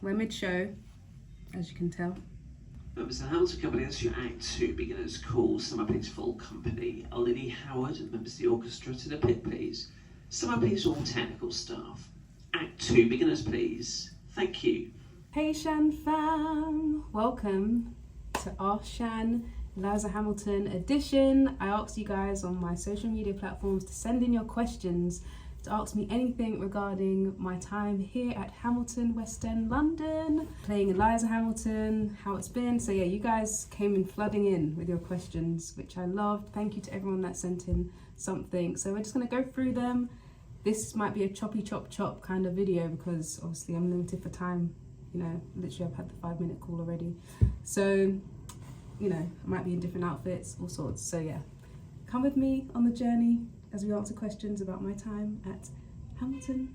we're mid-show, as you can tell. Members of the Hamilton Company, that's your Act 2 beginners call. Summer please full company. Lily Howard and members of the orchestra to the pit, please. Summer please all technical staff. Act 2 beginners, please. Thank you. Hey Shan fam, welcome to our Shan Eliza Hamilton edition. I asked you guys on my social media platforms to send in your questions, to ask me anything regarding my time here at Hamilton, West End, London, playing Eliza Hamilton, how it's been. So yeah, you guys came in flooding in with your questions, which I loved. Thank you to everyone that sent in something. So we're just gonna go through them. This might be a choppy chop kind of video because obviously I'm limited for time. You know, literally I've had the 5-minute call already. So, you know, I might be in different outfits, all sorts. So yeah, come with me on the journey as we answer questions about my time at Hamilton.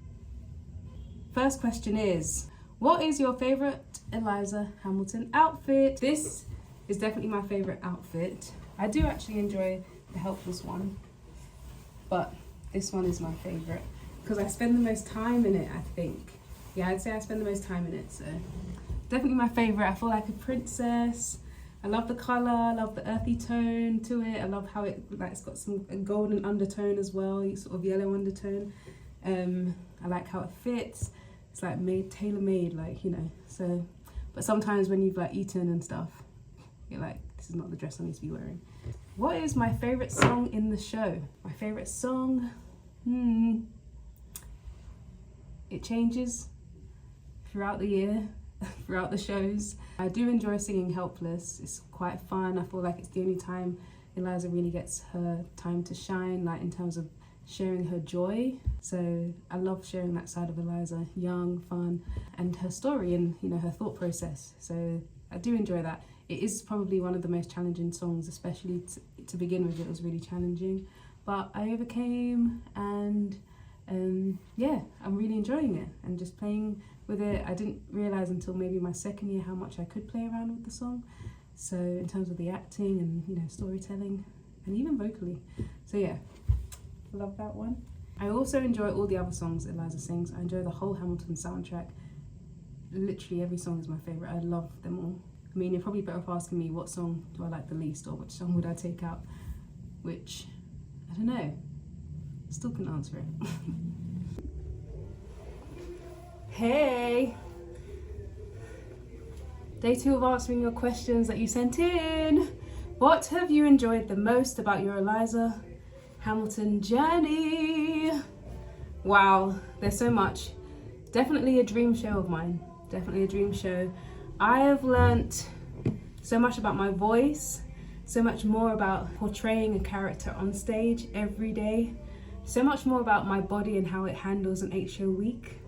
First question is, what is your favorite Eliza Hamilton outfit? This is definitely my favorite outfit. I do actually enjoy the Helpless one, but this one is my favorite because I spend the most time in it, I think. Yeah, I'd say I spend the most time in it, so definitely my favorite. I feel like a princess. I love the color, I love the earthy tone to it. I love how it's got a golden undertone as well, sort of yellow undertone. I like how it fits. It's like tailor-made, like, you know. So, but sometimes when you've like eaten and stuff, you're like, this is not the dress I need to be wearing. What is my favorite song in the show? My favorite song, it changes throughout the year, throughout the shows. I do enjoy singing Helpless. It's quite fun. I feel like it's the only time Eliza really gets her time to shine, like in terms of sharing her joy. So I love sharing that side of Eliza, young, fun, and her story and, you know, her thought process. So I do enjoy that. It is probably one of the most challenging songs, especially to begin with. It was really challenging, but I overcame, and yeah, I'm really enjoying it and just playing with it. I didn't realise until maybe my second year how much I could play around with the song. So in terms of the acting and, you know, storytelling and even vocally. So yeah, love that one. I also enjoy all the other songs Eliza sings. I enjoy the whole Hamilton soundtrack. Literally every song is my favourite. I love them all. I mean, you're probably better off asking me what song do I like the least or which song would I take out, which, I don't know, still couldn't answer it. Hey! Day 2 of answering your questions that you sent in. What have you enjoyed the most about your Eliza Hamilton journey? Wow, there's so much. Definitely a dream show of mine. Definitely a dream show. I have learnt so much about my voice, so much more about portraying a character on stage every day, so much more about my body and how it handles an 8-show week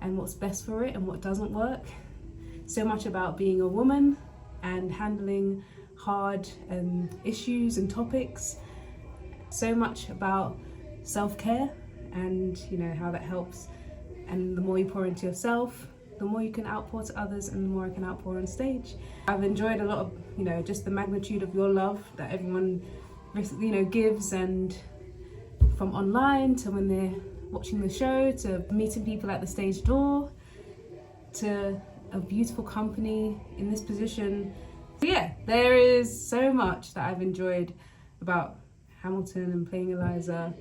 and what's best for it and what doesn't work. So much about being a woman and handling hard issues and topics. So much about self-care and, you know, how that helps. And the more you pour into yourself, the more you can outpour to others and the more I can outpour on stage. I've enjoyed a lot of, you know, just the magnitude of your love that everyone, you know, gives, and from online to when they're watching the show, to meeting people at the stage door, to a beautiful company in this position. So yeah, there is so much that I've enjoyed about Hamilton and playing Eliza.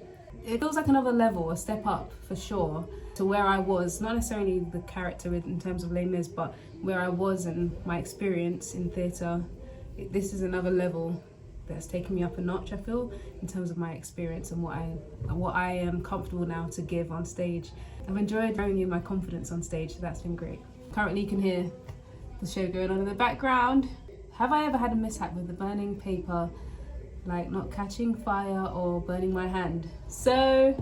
It feels like another level, a step up for sure, to where I was, not necessarily the character in terms of Les Mis, but where I was in my experience in theatre. This is another level that's taken me up a notch, I feel, in terms of my experience and what I am comfortable now to give on stage. I've enjoyed growing in my confidence on stage, so that's been great. Currently you can hear the show going on in the background. Have I ever had a mishap with the burning paper, like not catching fire or burning my hand? So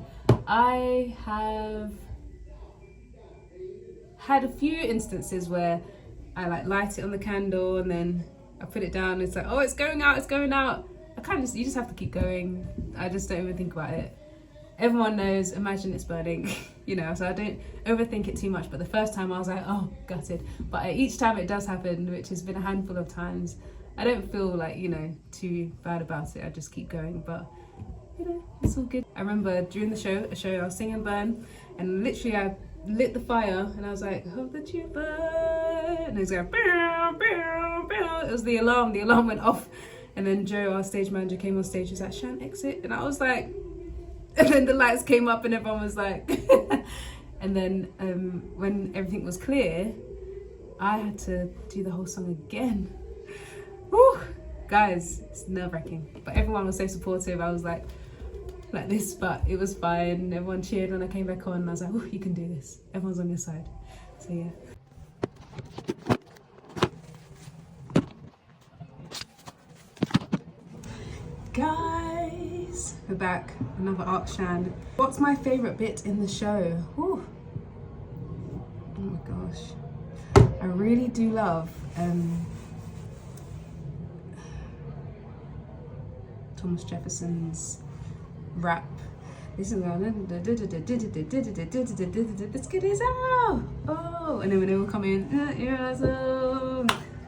I have had a few instances where I like light it on the candle and then I put it down and it's like, oh, it's going out, it's going out. You just have to keep going. I just don't even think about it. Everyone knows, imagine it's burning, you know, so I don't overthink it too much. But the first time I was like, oh, gutted. But each time it does happen, which has been a handful of times, I don't feel like, you know, too bad about it. I just keep going, but you know, it's all good. I remember during the show, I was singing Burn, and literally I lit the fire, and I was like, hold the tuba, and it was going, bow, bow, bow. It was the alarm went off, and then Joe, our stage manager, came on stage. She was like, Shan, exit. And I was like, and then the lights came up and everyone was like, and then when everything was clear, I had to do the whole song again. Whew. Guys, it's nerve-wracking, but everyone was so supportive. I was like this, but it was fine. Everyone cheered when I came back on, and I was like, oh, you can do this. Everyone's on your side. So yeah. Guys, we're back. Another Ask Shan. What's my favourite bit in the show? Whew. Oh my gosh. I really do love Thomas Jefferson's rap. This is going, let's get this out. Oh, and then when they will come in,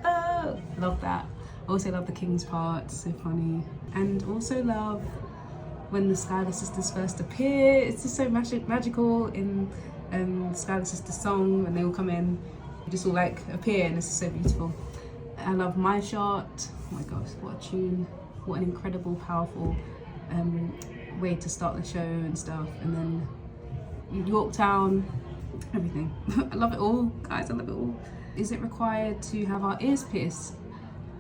oh, love that. Also love the King's part, so funny. And also love when the Skylar Sisters first appear. It's just so magical in Skylar Sisters song, when they all come in, just all like appear, and it's so beautiful. I love My Shot. Oh my gosh, what a tune. What an incredible, powerful way to start the show and stuff. And then Yorktown, everything. I love it all, guys, I love it all. Is it required to have our ears pierced?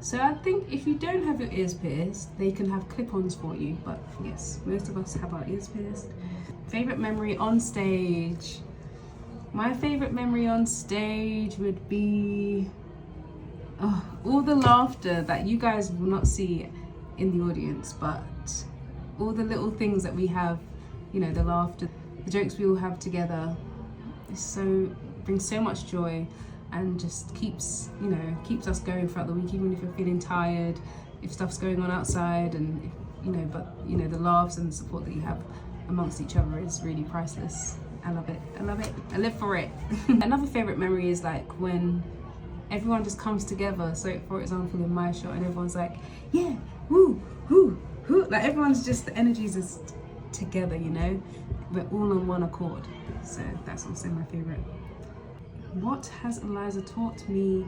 So I think if you don't have your ears pierced, they can have clip-ons for you. But yes, most of us have our ears pierced. Favorite memory on stage? My favorite memory on stage would be all the laughter that you guys will not see in the audience, but all the little things that we have, you know, the laughter, the jokes we all have together, brings so much joy, and just keeps us going throughout the week, even if you're feeling tired, if stuff's going on outside, and the laughs and the support that you have amongst each other is really priceless. I love it. I live for it. Another favorite memory is like when everyone just comes together. So for example, in My Shot, and everyone's like, yeah, woo, woo, woo. Like everyone's just, the energies is together, you know? We're all on one accord. So that's also my favorite. What has Eliza taught me?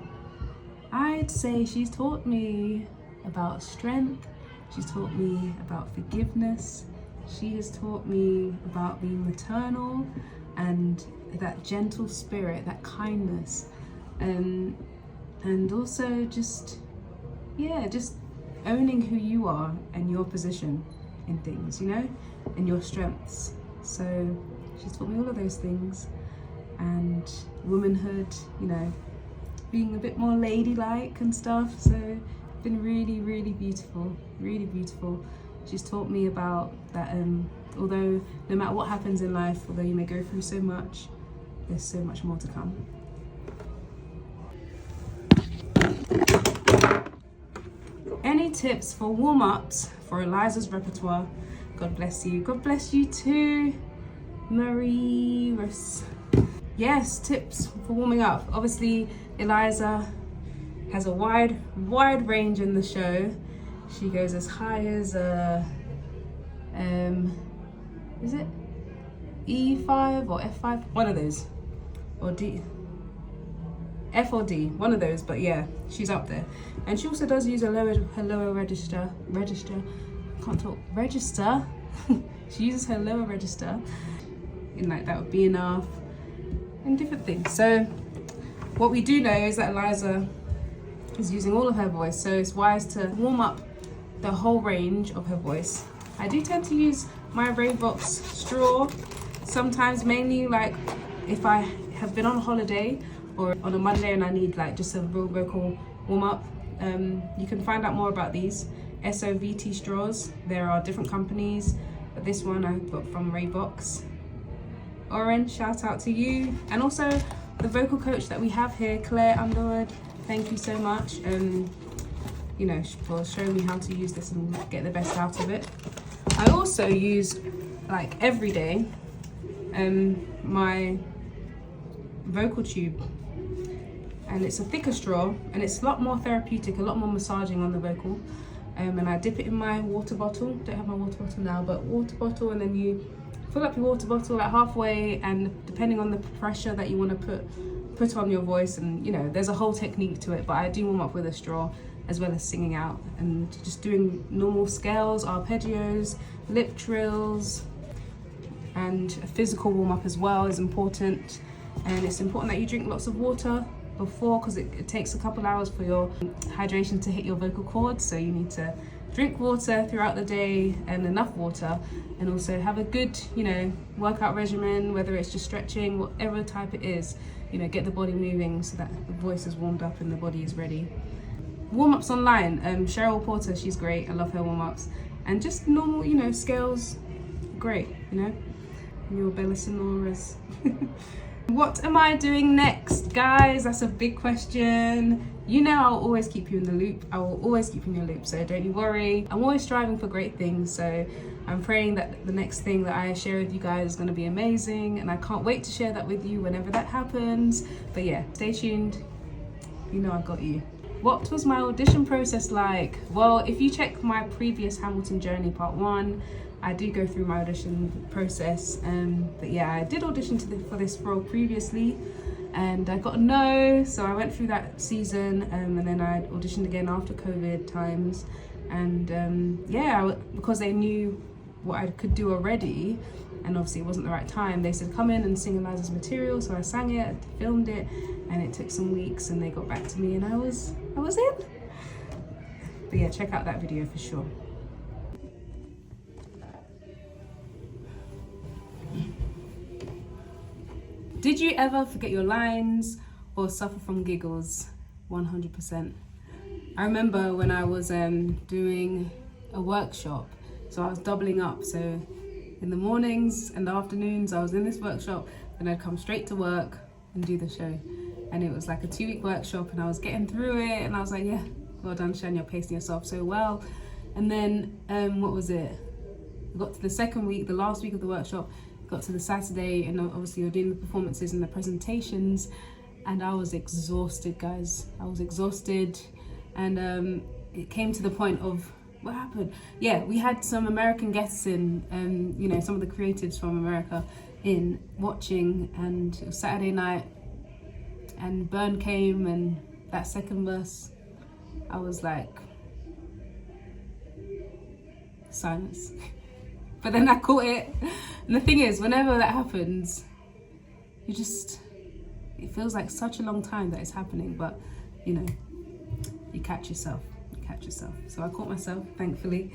I'd say she's taught me about strength. She's taught me about forgiveness. She has taught me about being maternal and that gentle spirit, that kindness. And also just owning who you are and your position in things, you know, and your strengths. So she's taught me all of those things. And womanhood, you know, being a bit more ladylike and stuff. So it's been really, really beautiful, really beautiful. She's taught me about that, although no matter what happens in life, although you may go through so much, there's so much more to come. Any tips for warm-ups for Eliza's repertoire? God bless you. God bless you too, Marie. Yes, tips for warming up. Obviously, Eliza has a wide range in the show. She goes as high as is it E5 or F5? One of those, or D, F or D, one of those. But yeah, she's up there. And she also does use her lower register. Can't talk. Register. She uses her lower register in like That Would Be Enough and different things. So what we do know is that Eliza is using all of her voice, so it's wise to warm up the whole range of her voice. I do tend to use my Ravebox straw sometimes, mainly like if I have been on holiday or on a Monday and I need like just a real vocal warm up. You can find out more about these SOVT straws. There are different companies, but this one I got from Ravebox. Orange, shout out to you. And also the vocal coach that we have here, Claire Underwood, thank you so much. You know, for showing me how to use this and get the best out of it. I also use, like every day, my vocal tube, and it's a thicker straw, and it's a lot more therapeutic, a lot more massaging on the vocal. And I dip it in my water bottle. Don't have my water bottle now, but water bottle, and then you fill up your water bottle like halfway, and depending on the pressure that you want to put on your voice, and you know, there's a whole technique to it, but I do warm up with a straw as well as singing out, and just doing normal scales, arpeggios, lip trills, and a physical warm up as well is important. And it's important that you drink lots of water before, because it takes a couple hours for your hydration to hit your vocal cords, so you need to drink water throughout the day, and enough water, and also have a good, you know, workout regimen, whether it's just stretching, whatever type it is, you know, get the body moving so that the voice is warmed up and the body is ready. Warm-ups online, Cheryl Porter, she's great, I love her warm-ups, and just normal, you know, scales, great, you know, and your Bella Sonoras. What am I doing next, guys? That's a big question. You know, I'll always keep you in the loop. I will always keep you in the loop, so don't you worry. I'm always striving for great things, so I'm praying that the next thing that I share with you guys is going to be amazing, and I can't wait to share that with you whenever that happens. But yeah, stay tuned. You know I've got you. What was my audition process like? Well, if you check my previous Hamilton journey part 1, I do go through my audition process. But yeah, I did audition for this role previously, and I got a no, so I went through that season, and then I auditioned again after COVID times. And yeah, because they knew what I could do already, and obviously it wasn't the right time, they said come in and sing Eliza's material. So I sang it, filmed it, and it took some weeks, and they got back to me, and I was in. But yeah, check out that video for sure. Did you ever forget your lines or suffer from giggles? 100%. I remember when I was doing a workshop, so I was doubling up. So in the mornings and the afternoons, I was in this workshop, and I'd come straight to work and do the show. And it was like a 2-week workshop, and I was getting through it, and I was like, yeah, well done, Shan, you're pacing yourself so well. And then, what was it? I got to the second week, the last week of the workshop, got to the Saturday, and obviously you're doing the performances and the presentations, and I was exhausted, guys. I was exhausted, and it came to the point of, what happened? Yeah, we had some American guests in, you know, some of the creatives from America in watching, and it was Saturday night, and Burn came, and that second verse, I was like, silence. But then I caught it. And the thing is, whenever that happens, it feels like such a long time that it's happening, but you know, you catch yourself. So I caught myself, thankfully.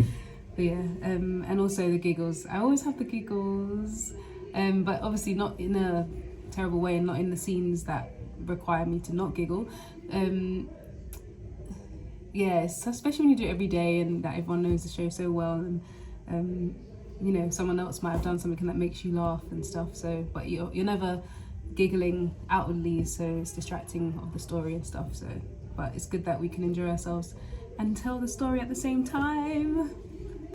But yeah, and also the giggles. I always have the giggles, but obviously not in a terrible way, and not in the scenes that require me to not giggle. Yeah, especially when you do it every day, and that everyone knows the show so well, and you know, someone else might have done something that makes you laugh and stuff. So, but you're never giggling outwardly, so it's distracting of the story and stuff. So, but it's good that we can enjoy ourselves and tell the story at the same time.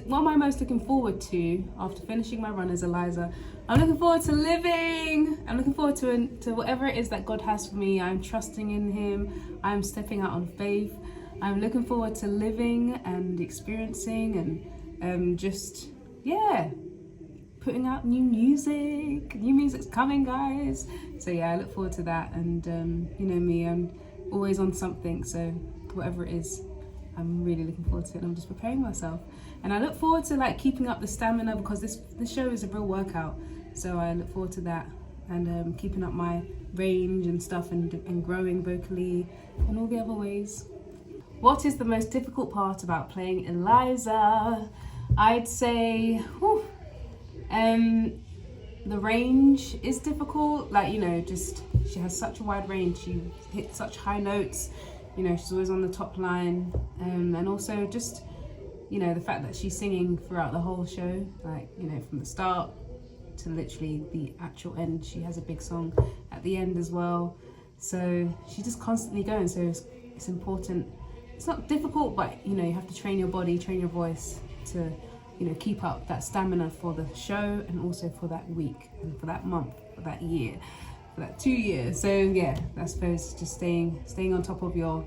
What am I most looking forward to after finishing my run as Eliza? I'm looking forward to living. I'm looking forward to whatever it is that God has for me. I'm trusting in Him. I'm stepping out on faith. I'm looking forward to living and experiencing, and just, yeah, putting out new music. New music's coming, guys. So yeah, I look forward to that. And you know me, I'm always on something. So whatever it is, I'm really looking forward to it. And I'm just preparing myself. And I look forward to like keeping up the stamina, because this show is a real workout. So I look forward to that, and keeping up my range and stuff, and growing vocally and all the other ways. What is the most difficult part about playing Eliza? I'd say, the range is difficult. Like, you know, just she has such a wide range. She hits such high notes. You know, she's always on the top line. And also just, you know, the fact that she's singing throughout the whole show, like, you know, from the start to literally the actual end. She has a big song at the end as well. So she's just constantly going. So it's important. It's not difficult, but you know, you have to train your body, train your voice to, you know, keep up that stamina for the show, and also for that week, and for that month, for that year, for that 2 years. So yeah, I suppose just staying on top of your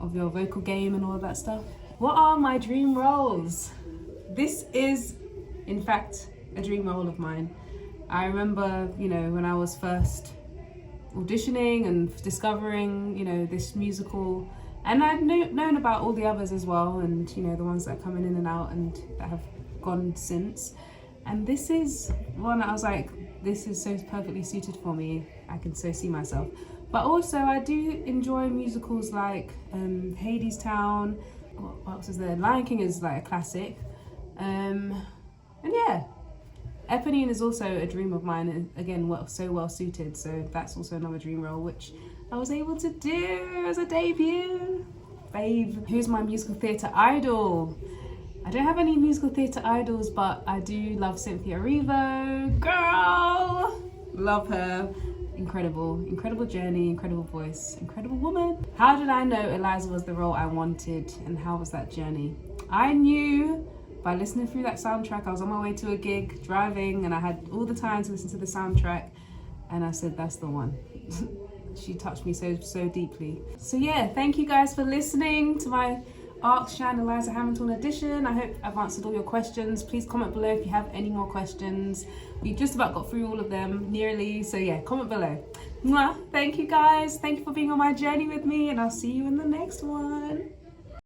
vocal game and all of that stuff. What are my dream roles? This is, in fact, a dream role of mine. I remember, you know, when I was first auditioning and discovering, you know, this musical, and I'd known about all the others as well, and, you know, the ones that are coming in and out and that have gone since. And this is one that I was like, this is so perfectly suited for me. I can so see myself. But also I do enjoy musicals like Hadestown. What else is there? Lion King is like a classic. And yeah, Eponine is also a dream of mine, and again, so well suited. So that's also another dream role, which I was able to do as a debut. Babe, who's my musical theatre idol? I don't have any musical theatre idols, but I do love Cynthia Erivo. Girl! Love her. Incredible journey, incredible voice, incredible woman. How did I know Eliza was the role I wanted, and how was that journey? I knew by listening through that soundtrack. I was on my way to a gig, driving, and I had all the time to listen to the soundtrack, and I said, that's the one. She touched me so deeply. So yeah, thank you guys for listening to my Ask Shan Eliza Hamilton edition. I hope I've answered all your questions. Please comment below if you have any more questions. We've just about got through all of them, nearly. So yeah, comment below. Mwah. Thank you guys. Thank you for being on my journey with me, and I'll see you in the next one.